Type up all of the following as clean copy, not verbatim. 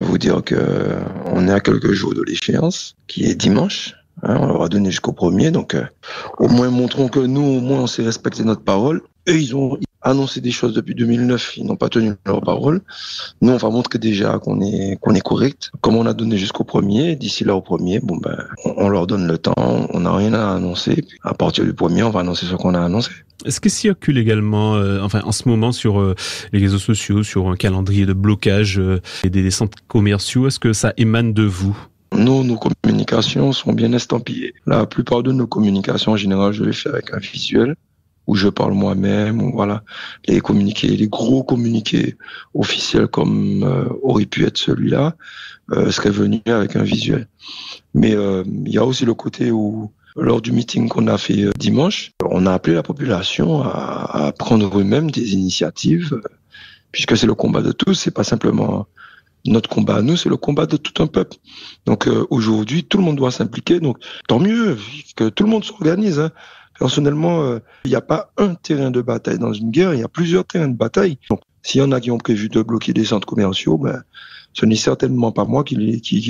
vous dire que on est à quelques jours de l'échéance, qui est dimanche. On leur a donné jusqu'au 1er, donc au moins montrons que nous, au moins, on sait respecter notre parole. Eux, ils ont annoncé des choses depuis 2009, ils n'ont pas tenu leur parole. Nous, on va montrer déjà qu'on est correct. Comme on a donné jusqu'au 1er, d'ici là au 1er, on leur donne le temps, on n'a rien à annoncer. Puis à partir du 1er, on va annoncer ce qu'on a annoncé. Est-ce que circule également, en ce moment sur les réseaux sociaux, sur un calendrier de blocage des centres commerciaux, est-ce que ça émane de vous ? Nous, nos communications sont bien estampillées. La plupart de nos communications, en général, je les fais avec un visuel où je parle moi-même, ou voilà, les gros communiqués officiels comme aurait pu être celui-là, seraient venus avec un visuel. Mais il y a aussi le côté où, lors du meeting qu'on a fait dimanche, on a appelé la population à prendre eux-mêmes des initiatives, puisque c'est le combat de tous, c'est pas simplement notre combat à nous, c'est le combat de tout un peuple. Donc aujourd'hui, tout le monde doit s'impliquer. Donc tant mieux que tout le monde s'organise. Hein. Personnellement, il n'y a pas un terrain de bataille dans une guerre, il y a plusieurs terrains de bataille. Donc s'il y en a qui ont prévu de bloquer des centres commerciaux, ce n'est certainement pas moi qui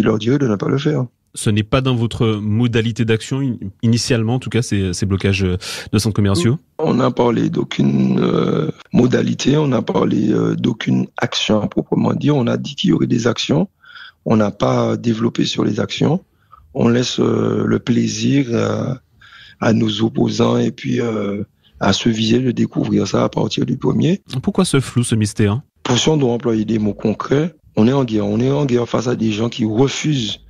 leur dirai de ne pas le faire. Ce n'est pas dans votre modalité d'action, initialement en tout cas, ces blocages de centres commerciaux ? On n'a parlé d'aucune modalité, on n'a parlé d'aucune action à proprement dire. On a dit qu'il y aurait des actions, on n'a pas développé sur les actions. On laisse le plaisir à nos opposants et puis à ceux visés de découvrir ça à partir du 1er. Pourquoi ce flou, ce mystère ? Pour si on doit employer des mots concrets, on est en guerre. On est en guerre face à des gens qui refusent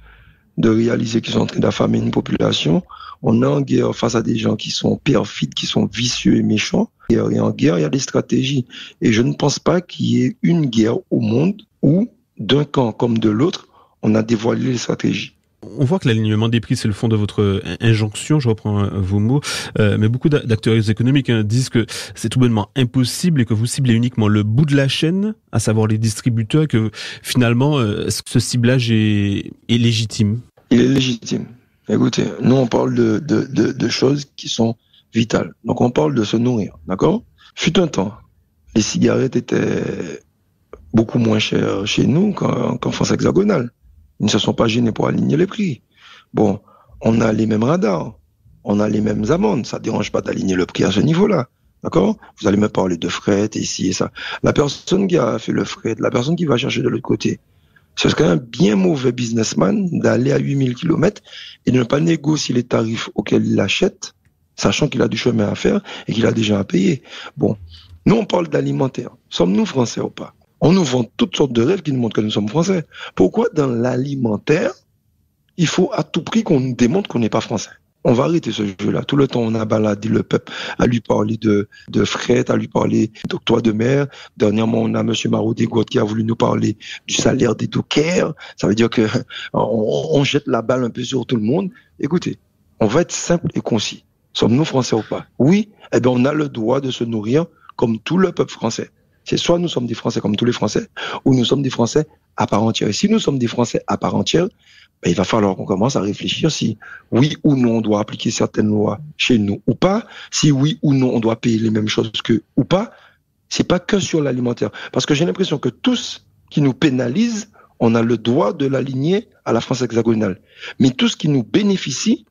de réaliser qu'ils sont en train d'affamer une population. On est en guerre face à des gens qui sont perfides, qui sont vicieux et méchants. Et en guerre, il y a des stratégies. Et je ne pense pas qu'il y ait une guerre au monde où, d'un camp comme de l'autre, on a dévoilé les stratégies. On voit que l'alignement des prix, c'est le fond de votre injonction, je reprends vos mots, mais beaucoup d'acteurs économiques disent que c'est tout bonnement impossible et que vous ciblez uniquement le bout de la chaîne, à savoir les distributeurs, et que finalement, ce ciblage est légitime. Il est légitime. Écoutez, nous on parle de choses qui sont vitales. Donc on parle de se nourrir, d'accord ? Fut un temps, les cigarettes étaient beaucoup moins chères chez nous qu'en France hexagonale. Ils ne se sont pas gênés pour aligner les prix. Bon, on a les mêmes radars, on a les mêmes amendes, ça ne dérange pas d'aligner le prix à ce niveau-là, d'accord ? Vous allez me parler de fret, ici et ça. La personne qui a fait le fret, la personne qui va chercher de l'autre côté, ce serait un bien mauvais businessman d'aller à 8000 km et de ne pas négocier les tarifs auxquels il achète, sachant qu'il a du chemin à faire et qu'il a déjà à payer. Bon, nous on parle d'alimentaire. Sommes-nous français ou pas ? On nous vend toutes sortes de rêves qui nous montrent que nous sommes français. Pourquoi dans l'alimentaire, il faut à tout prix qu'on nous démontre qu'on n'est pas français ? On va arrêter ce jeu-là. Tout le temps, on a baladé le peuple à lui parler de fret, à lui parler d'octroi de mer. Dernièrement, on a M. Marot-Desgottes qui a voulu nous parler du salaire des dockers. Ça veut dire que on jette la balle un peu sur tout le monde. Écoutez, on va être simple et concis. Sommes-nous français ou pas ? Oui, on a le droit de se nourrir comme tout le peuple français. C'est soit nous sommes des Français comme tous les Français, ou nous sommes des Français à part entière. Et si nous sommes des Français à part entière, il va falloir qu'on commence à réfléchir si oui ou non on doit appliquer certaines lois chez nous ou pas, si oui ou non on doit payer les mêmes choses que ou pas. C'est pas que sur l'alimentaire. Parce que j'ai l'impression que tous qui nous pénalisent, on a le droit de l'aligner à la France hexagonale. Mais tout ce qui nous bénéficie,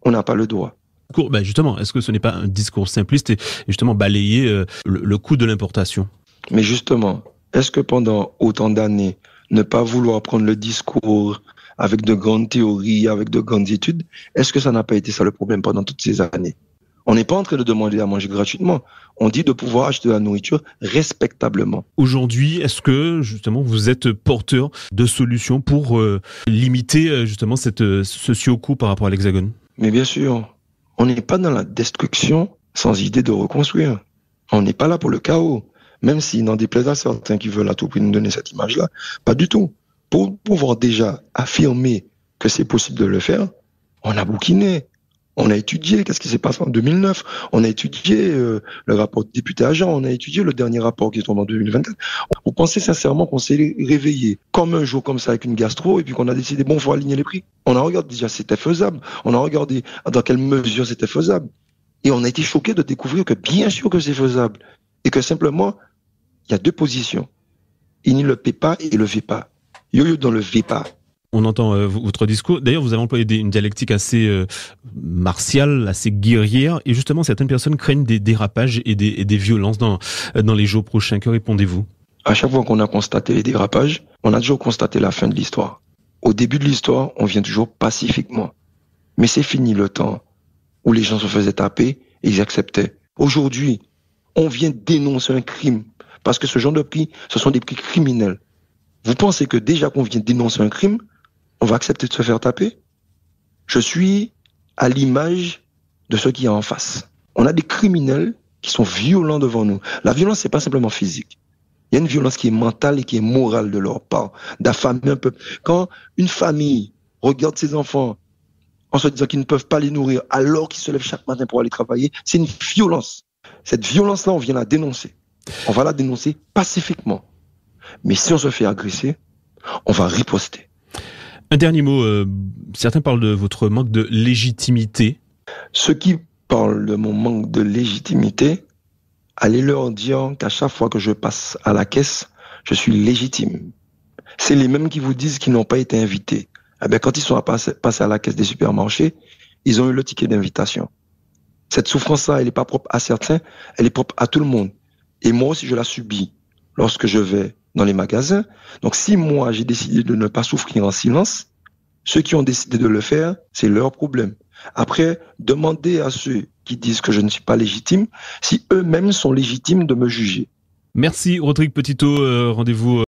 on n'a pas le droit. Justement, est-ce que ce n'est pas un discours simpliste et justement balayer le coût de l'importation ? Mais justement, est-ce que pendant autant d'années, ne pas vouloir prendre le discours avec de grandes théories, avec de grandes études, est-ce que ça n'a pas été ça le problème pendant toutes ces années ? On n'est pas en train de demander à manger gratuitement. On dit de pouvoir acheter de la nourriture respectablement. Aujourd'hui, est-ce que justement vous êtes porteur de solutions pour limiter justement ce surcoût par rapport à l'Hexagone ? Mais bien sûr, on n'est pas dans la destruction sans idée de reconstruire. On n'est pas là pour le chaos. Même s'il n'en déplaise à certains qui veulent à tout prix nous donner cette image-là, pas du tout. Pour pouvoir déjà affirmer que c'est possible de le faire, on a bouquiné, on a étudié qu'est-ce qui s'est passé en 2009, on a étudié le rapport de député agent, on a étudié le dernier rapport qui est tombé en 2024. Vous pensez sincèrement qu'on s'est réveillé comme un jour comme ça avec une gastro et puis qu'on a décidé, bon, il faut aligner les prix. On a regardé déjà si c'était faisable, on a regardé dans quelle mesure c'était faisable. Et on a été choqué de découvrir que bien sûr que c'est faisable. Et que simplement, il y a deux positions. Il ne le paie pas et il ne le fait pas. Yo-yo ne le vit pas. On entend votre discours. D'ailleurs, vous avez employé une dialectique assez martiale, assez guerrière. Et justement, certaines personnes craignent des dérapages et des violences dans les jours prochains. Que répondez-vous? À chaque fois qu'on a constaté les dérapages, on a toujours constaté la fin de l'histoire. Au début de l'histoire, on vient toujours pacifiquement. Mais c'est fini le temps où les gens se faisaient taper et ils acceptaient. Aujourd'hui, on vient dénoncer un crime. Parce que ce genre de prix, ce sont des prix criminels. Vous pensez que déjà qu'on vient dénoncer un crime, on va accepter de se faire taper? Je suis à l'image de ceux qui y a en face. On a des criminels qui sont violents devant nous. La violence, c'est pas simplement physique. Il y a une violence qui est mentale et qui est morale de leur part, d'affamer un peuple. Quand une famille regarde ses enfants en se disant qu'ils ne peuvent pas les nourrir alors qu'ils se lèvent chaque matin pour aller travailler, c'est une violence. Cette violence-là, on vient la dénoncer. On va la dénoncer pacifiquement. Mais si on se fait agresser, on va riposter. Un dernier mot, certains parlent de votre manque de légitimité. Ceux qui parlent de mon manque de légitimité, allez leur dire qu'à chaque fois que je passe à la caisse, je suis légitime. C'est les mêmes qui vous disent qu'ils n'ont pas été invités. Eh bien, quand ils sont passés à la caisse des supermarchés, ils ont eu le ticket d'invitation. Cette souffrance-là, elle n'est pas propre à certains, elle est propre à tout le monde. Et moi aussi, je la subis lorsque je vais dans les magasins. Donc, si moi, j'ai décidé de ne pas souffrir en silence, ceux qui ont décidé de le faire, c'est leur problème. Après, demandez à ceux qui disent que je ne suis pas légitime si eux-mêmes sont légitimes de me juger. Merci, Rodrigue Petitot. Rendez-vous